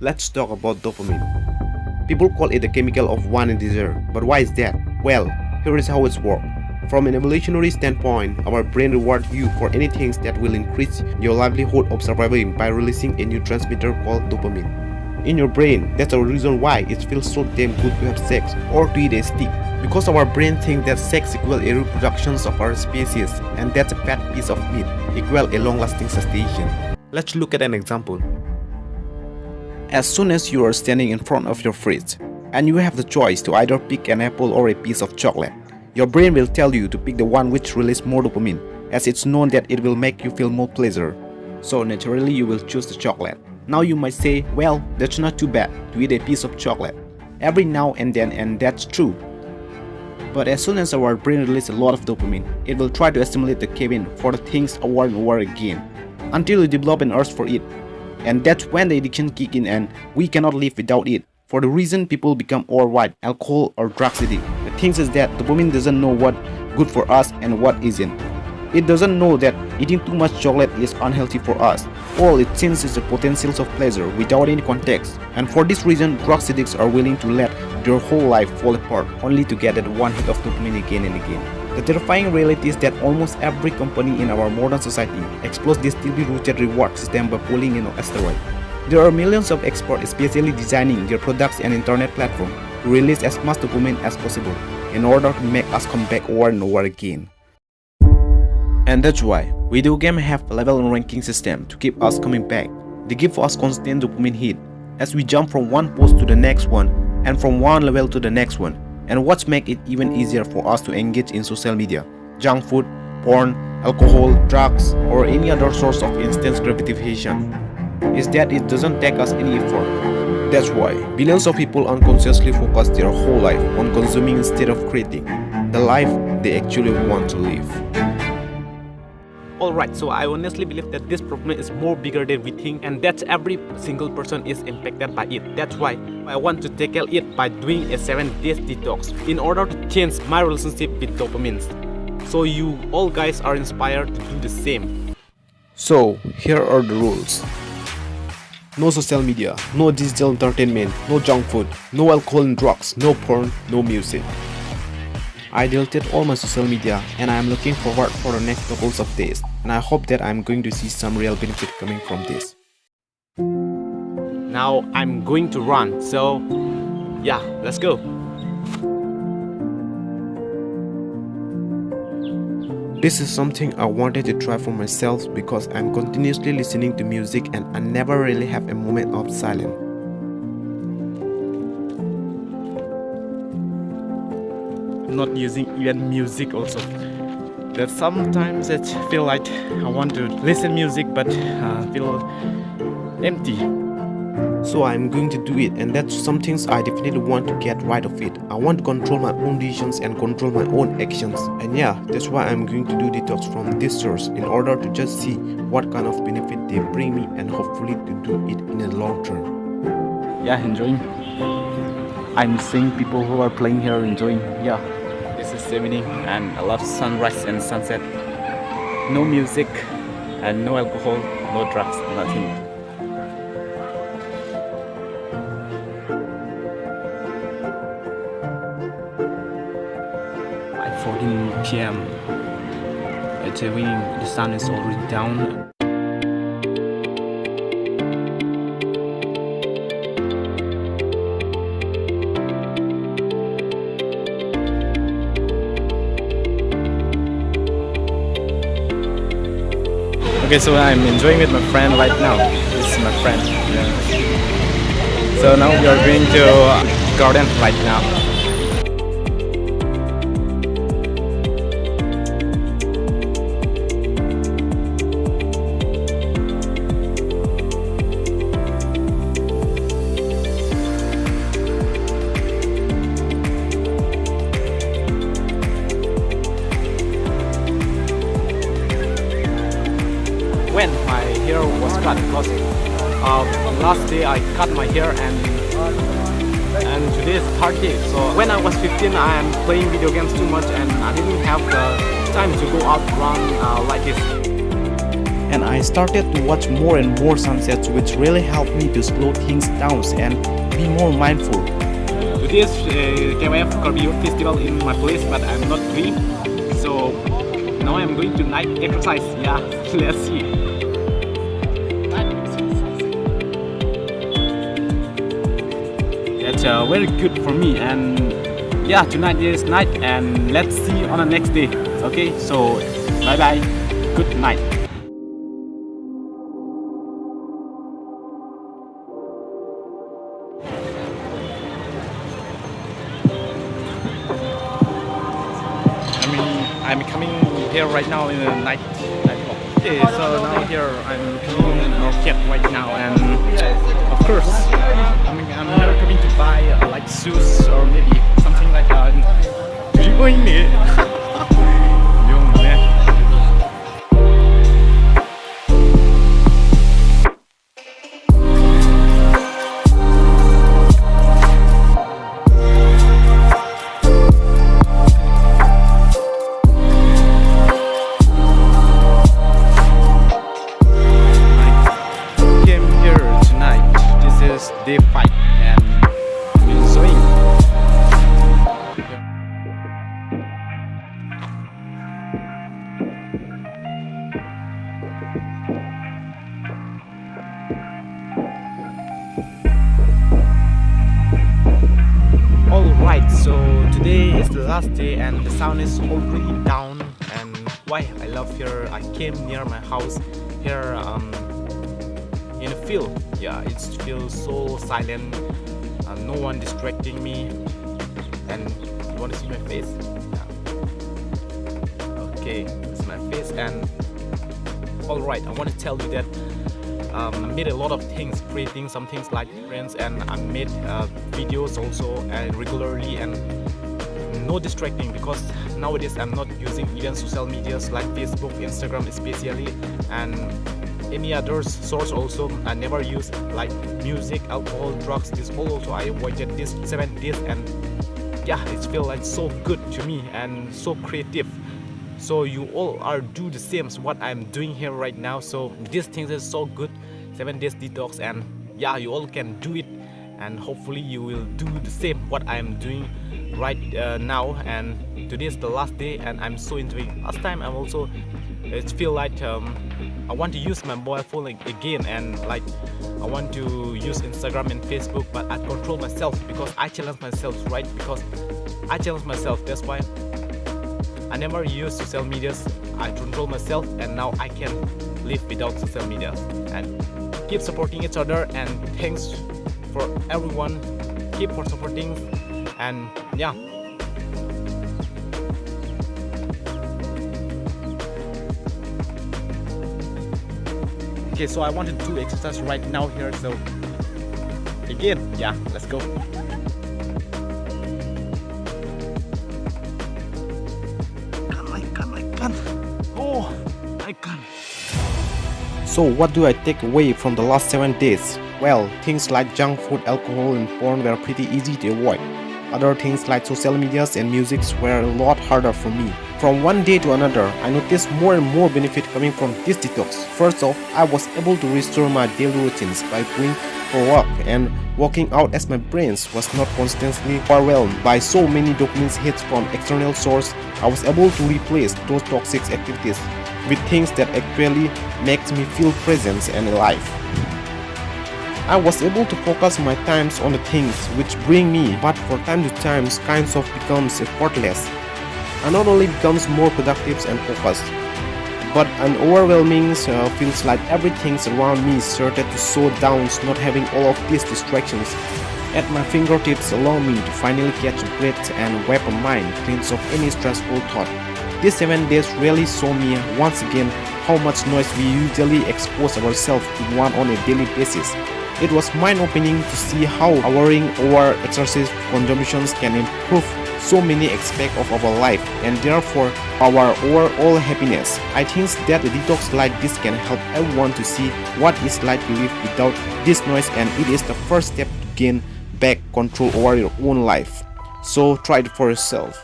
let's talk about dopamine. People call it the chemical of want and desire, but why is that? Well, here is how it works. From an evolutionary standpoint, our brain rewards you for anything that will increase your livelihood of surviving by releasing a neurotransmitter called dopamine. In your brain, that's the reason why it feels so damn good to have sex or to eat a steak. Because our brain thinks that sex equals a reproduction of our species, and that's a fat piece of meat equals a long-lasting satiation. Let's look at an example. As soon as you are standing in front of your fridge, and you have the choice to either pick an apple or a piece of chocolate, your brain will tell you to pick the one which releases more dopamine, as it's known that it will make you feel more pleasure. So naturally you will choose the chocolate. Now you might say, well, that's not too bad to eat a piece of chocolate every now and then, and that's true. But as soon as our brain releases a lot of dopamine, it will try to stimulate the craving for the things over and over again, until you develop an urge for it. And that's when the addiction kicks in and we cannot live without it. For the reason people become overweight, alcohol or drugs addict. The thing is that dopamine doesn't know what's good for us and what isn't. It doesn't know that eating too much chocolate is unhealthy for us. All it sees is the potentials of pleasure without any context. And for this reason, drug addicts are willing to let their whole life fall apart only to get that one hit of dopamine again and again. The terrifying reality is that almost every company in our modern society exploits this deeply rooted reward system by pulling in an asteroid. There are millions of experts especially designing their products and internet platform to release as much dopamine as possible in order to make us come back over and over again. And that's why video games have a level and ranking system to keep us coming back. They give us constant dopamine hit as we jump from one post to the next one and from one level to the next one. And what makes it even easier for us to engage in social media, junk food, porn, alcohol, drugs, or any other source of instant gratification is that it doesn't take us any effort. That's why billions of people unconsciously focus their whole life on consuming instead of creating the life they actually want to live. Alright, so I honestly believe that this problem is more bigger than we think, and that every single person is impacted by it. That's why I want to tackle it by doing a 7-day detox in order to change my relationship with dopamine. So you all guys are inspired to do the same. So here are the rules. No social media, no digital entertainment, no junk food, no alcohol and drugs, no porn, no music. I deleted all my social media and I am looking forward for the next couple of days, and I hope that I am going to see some real benefit coming from this. Now I'm going to run, so yeah, let's go. This is something I wanted to try for myself because I'm continuously listening to music and I never really have a moment of silence. Not using even music also. That sometimes I feel like I want to listen music but feel empty. So I'm going to do it, and that's some things I definitely want to get right of it. I want to control my own decisions and control my own actions. And yeah, that's why I'm going to do detox from this source in order to just see what kind of benefit they bring me and hopefully to do it in the long term. Yeah, enjoying. I'm seeing people who are playing here enjoying. Yeah, this is evening and I love sunrise and sunset. No music and no alcohol, no drugs, nothing. 14 p.m. It's evening, the sun is already down. Okay, so I'm enjoying with my friend right now. This is my friend. Yeah. So now we are going to garden right now. When my hair was cut, because last day I cut my hair and today is 30. So when I was 15, I am playing video games too much and I didn't have the time to go out run like this. and I started to watch more and more sunsets, which really helped me to slow things down and be more mindful. Today's KYF Corby Festival in my place, but I'm not doing. So now I'm going to night exercise. Yeah, let's see. That's very good for me, and yeah, tonight is night, and let's see on the next day. Okay, so bye bye, good night. I'm coming here right now in the night. Okay, so now here I'm looking at market right now, and of course I'm here coming to buy like shoes or maybe something like that. Are you going there? Day 5 and I'm enjoying. Alright, so today is the last day and the sun is already down, and why I love here, I came near my house here in a field. Yeah, it feels so silent, no one distracting me. And you want to see my face? Yeah. Okay, this is my face. And alright, I want to tell you that I made a lot of things, creating some things like friends, and I made videos also regularly, and no distracting, because nowadays I'm not using even social medias like Facebook, Instagram especially, and any other source also I never use, like music, alcohol, drugs. This all also I avoided this 7 days, and yeah, it feels like so good to me and so creative. So you all are do the same as what I'm doing here right now. So these things is so good, 7 days detox, and yeah, you all can do it, and hopefully you will do the same what I'm doing right now. And today is the last day, and I'm so enjoying. Last time I'm also, it feel like I want to use my mobile phone again, and like I want to use Instagram and Facebook, but I control myself because I challenge myself, right? Because I challenge myself, that's why I never use social medias. I control myself, and now I can live without social media. And keep supporting each other, and thanks for everyone. Keep for supporting, and yeah. Okay, so I want to do exercise right now here, so again, yeah, let's go. Oh, I can't. So what do I take away from the last 7 days? Well, things like junk food, alcohol and porn were pretty easy to avoid. Other things like social medias and music were a lot harder for me. From one day to another, I noticed more and more benefit coming from this detox. First off, I was able to restore my daily routines by going for a walk and working out, as my brain was not constantly overwhelmed by so many dopamine hits from external source. I was able to replace those toxic activities with things that actually makes me feel present and alive. I was able to focus my times on the things which bring me, but for time to time kinds of becomes effortless. I not only becomes more productive and focused, but an overwhelming feels like everything around me started to slow down. Not having all of these distractions at my fingertips allow me to finally catch a breath and wipe my mind clean of any stressful thought. These 7 days really show me once again how much noise we usually expose ourselves to one on a daily basis. It was mind-opening to see how worrying over excessive consumptions can improve so many aspects of our life and therefore our overall happiness. I think that a detox like this can help everyone to see what it's like to live without this noise, and it is the first step to gain back control over your own life. So try it for yourself.